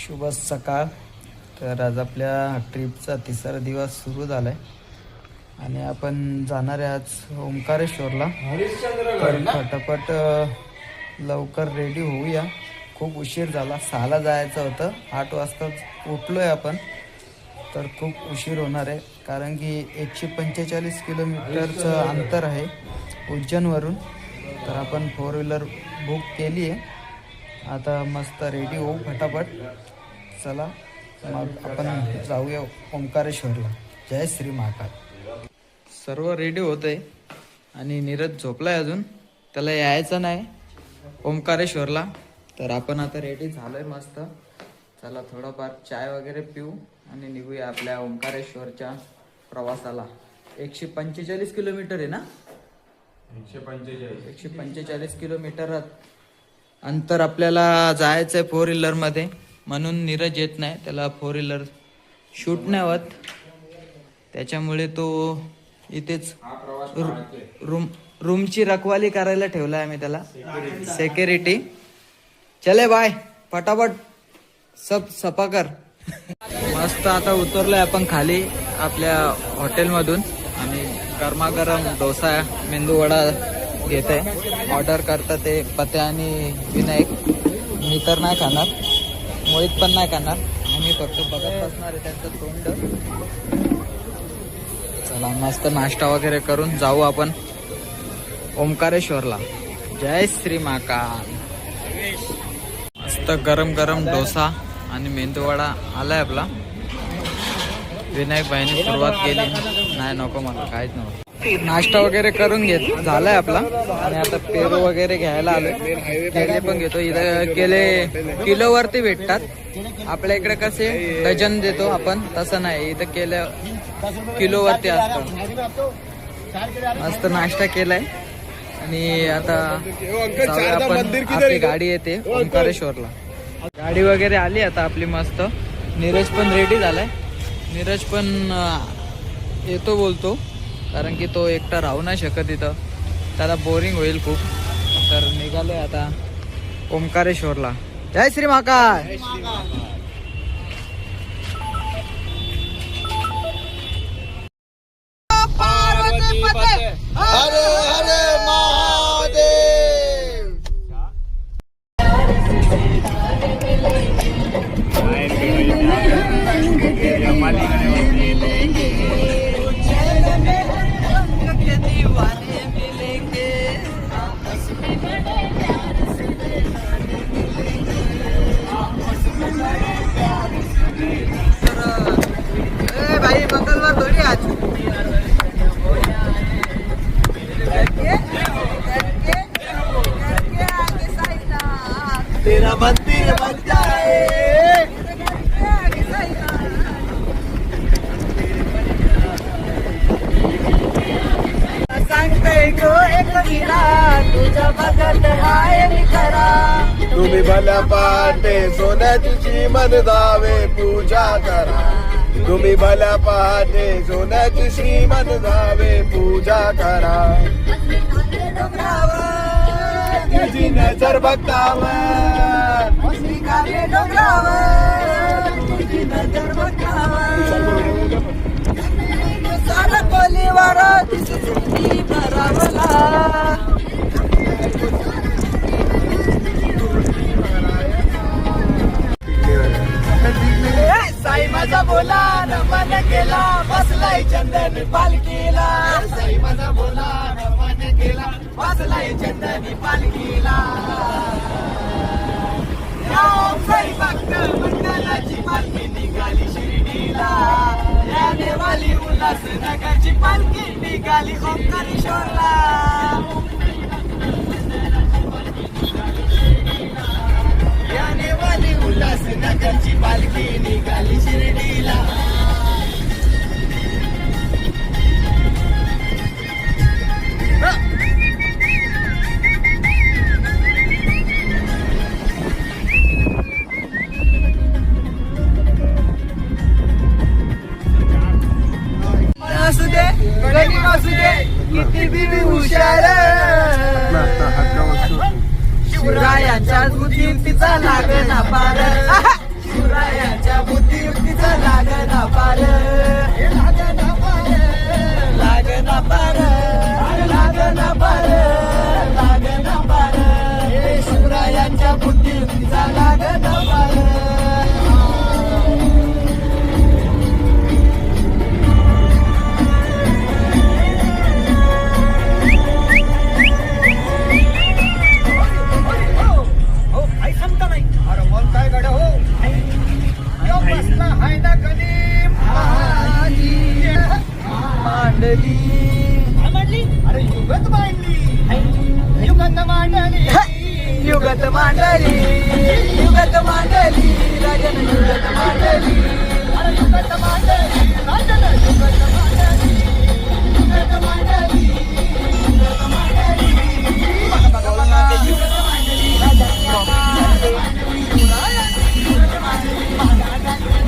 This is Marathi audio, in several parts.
शुभ सकाळ. तर आज आपल्या ट्रिपचा तिसरा दिवस सुरू झाला आहे आणि आपण जाणार आहे आज ओंकारेश्वरला. तर फटाफट लवकर रेडी होऊया. खूप उशीर झाला, 6ला जायचं होतं, 8 वाजता उठलो आहे आपण. तर खूप उशीर होणार आहे कारण की 145 किलोमीटरचं अंतर आहे उज्जैनवरून. तर आपण 4 व्हीलर बुक केली आहे. आता मस्त रेडी होऊ फटाफट. चला मग आपण जाऊया ओंकारेश्वरला. जय श्री महाकाल. सर्व रेडी होत आहे आणि नीरज झोपलाय अजून, त्याला यायचं नाही ओंकारेश्वरला. तर आपण आता रेडी झालोय मस्त. चला थोडंफार चाय वगैरे पिऊ आणि निघूया आपल्या ओंकारेश्वरच्या प्रवासाला. 145 किलोमीटर आहे ना, 145 किलोमीटर अंतर आपल्याला जायचं आहे 4 व्हीलरमध्ये. म्हणून नीरज येत नाही, त्याला 4 व्हीलर शूट नाही होत, त्याच्यामुळे तो इथेच रूमची रखवाली करायला ठेवला आहे आम्ही त्याला, सिक्युरिटी. चले बाय, फटाफट सब सफा कर. मस्त आता उतरलोय आपण खाली आपल्या हॉटेलमधून आणि गरमागरम डोसा मेंदू वडा घेत आहे. ऑर्डर करतात ते पत्या आणि विनायक. मी तर नाही खाणार, मोहित पण नाही खाणार, आम्ही फक्त बघत बसणार आहे त्यांचं तोंड. चला मस्त नाश्ता वगैरे करून जाऊ आपण ओंकारेश्वरला. जय श्री महाकाल. मस्त गरम गरम डोसा आणि मेंदूवडा आलाय आपला. विनायक भाईने सुरुवात केली. नाही नको मला काहीच नव्हतं. नाश्ता वगैरे करून झालाय आपला आणि आता पेरू वगैरे घ्यायला आलोय. केले पण घेतो. इथं केले किलोवरती भेटतात. आपल्या इकडे कसे डझन देतो आपण, तसं नाही, इथं केले किलोवरती असतं. मस्त नाश्ता केलाय आणि आता जाऊया आपण. आपली गाडी येते ओंकारेश्वरला. गाडी वगैरे आली आता आपली मस्त. नीरज पण रेडी झालाय. नीरज पण येतो बोलतो कारण की तो एकटा राहू नाही शकत इथं, त्याला बोरिंग होईल खूप. तर निघाले आता ओंकारेश्वरला. जय श्री महाकाल. हरे हरे महादेव. भाई मंगलवार थोड़ी आज. तेरा मंदिर बन जाए. सांगते गो एक मीरा तुझ्या बघत आहे मी खरा. तुम्ही भल्या पहाटे सोन्याची श्रीमंत जावे पूजा करा. तुम्ही भल्या पहाटे सोन्याची श्रीमंत जावे पूजा करा. तुझी नजर बघतावर, तुझी नजर बघावर. साला कोलीवार दिसती भरावला. साई माझा बोला नमन केला, बसलाय चंदनी पालखीला. साई माझा बोला नमन केला, बसलाय चंदनी पालखीला. या साई भक्त मंडळाची पालखी निघाली शिर्डीला. या देवाली उल्हासनगरची पालखी निघाली ओंकारेश्वरला. या देवाली उल्हासनगरची पालखी निघाली शिर्डीला. असू दे गरीब असू दे किती बी हुशार, शिवरायांच्या बुद्धीचा लागना पार. लागना पार लागना पार लागना पार लागना पार लागना पार हे शिवरायांच्या बुद्धीचा लागना पार अरे युगत मांडली युगत मांडली युगत मांडली युगत मांडली राजन युगत मांडली अरे युगत मांडली राजन युगत मांडली युगत मांडली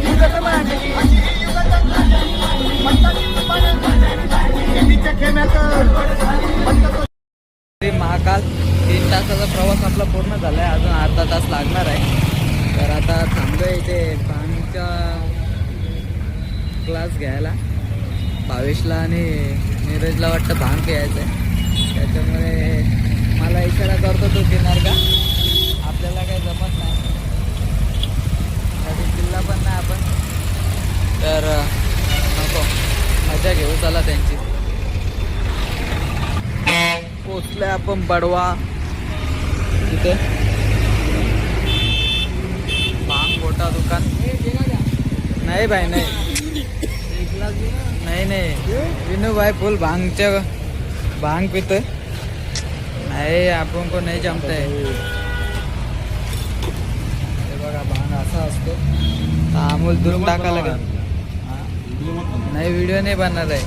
युगत मांडली महाकाल 3 तासाचा प्रवास आपला पूर्ण झाला आहे. अजून अर्धा तास लागणार आहे. तर आता थांबलोय इथे भांगचा क्लास घ्यायला. भावेशला आणि नीरजला वाटतं भांग घ्यायचं आहे. त्याच्यामुळे मला इशारा करतो तो घेणार का. आपल्याला काही जमत नाही, कधी जिल्हा पण नाही आपण, तर नको, मजा घेऊ चला त्यांची. पोचलोय आपण बडवा तिथे. भांग मोठा दुकान नाही भाई, नाही विनू भाई फुल भांग पितोय. नाही आपण को नाही जमत आहे. हे बघा भांग असा असतो. तर अमूल दूध टाका लागेल. नाही व्हिडिओ नाही बनणार आहे.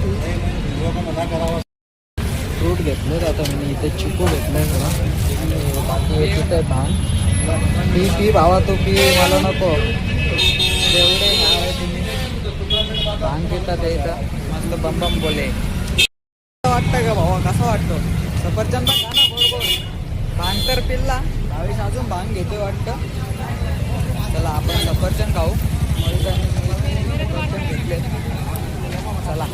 फ्रूट घेतलं आता मी इथे, चिकू घेतलंय थोडा. बाकी तिथे भांग पी भावा, तो पी, मला नको. एवढे नाव तुम्ही भांग पितात इथं मस्त बम बम बोले. वाटतं का भावा, कसं वाटतं? सफरचंद खा ना गोड गोड. भांग तर पिल्ला, भावेश अजून भांग घेतोय वाटतं. चला आपण सफरचंद खाऊ. सफरचंद घेतले. चला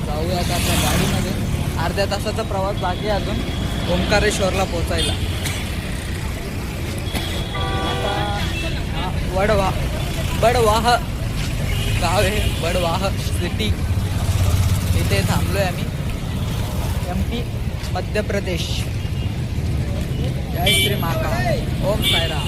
जाऊया आता आपल्या गाडीमध्ये. अर्ध्या तासाचा प्रवास बाकी आहे अजून ओंकारेश्वरला पोचायला. बडवाह गाव आहे, बडवाह सिटी. इथे थांबलोय आम्ही. MP मध्य प्रदेश. जय श्री महाकाल. ओम साईराम.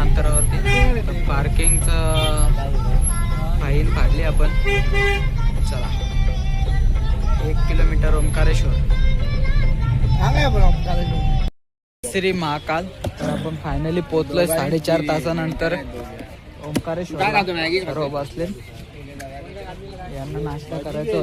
अंतरावरती. पार्किंगचं फाईन काढली आपण. चला 1 किलोमीटर ओंकारेश्वर. श्री महाकाल. तर आपण फायनली पोहोचलोय 4.5 तासानंतर ओंकारेश्वर. सर्व बसले. यांना नाश्ता करायचा होता.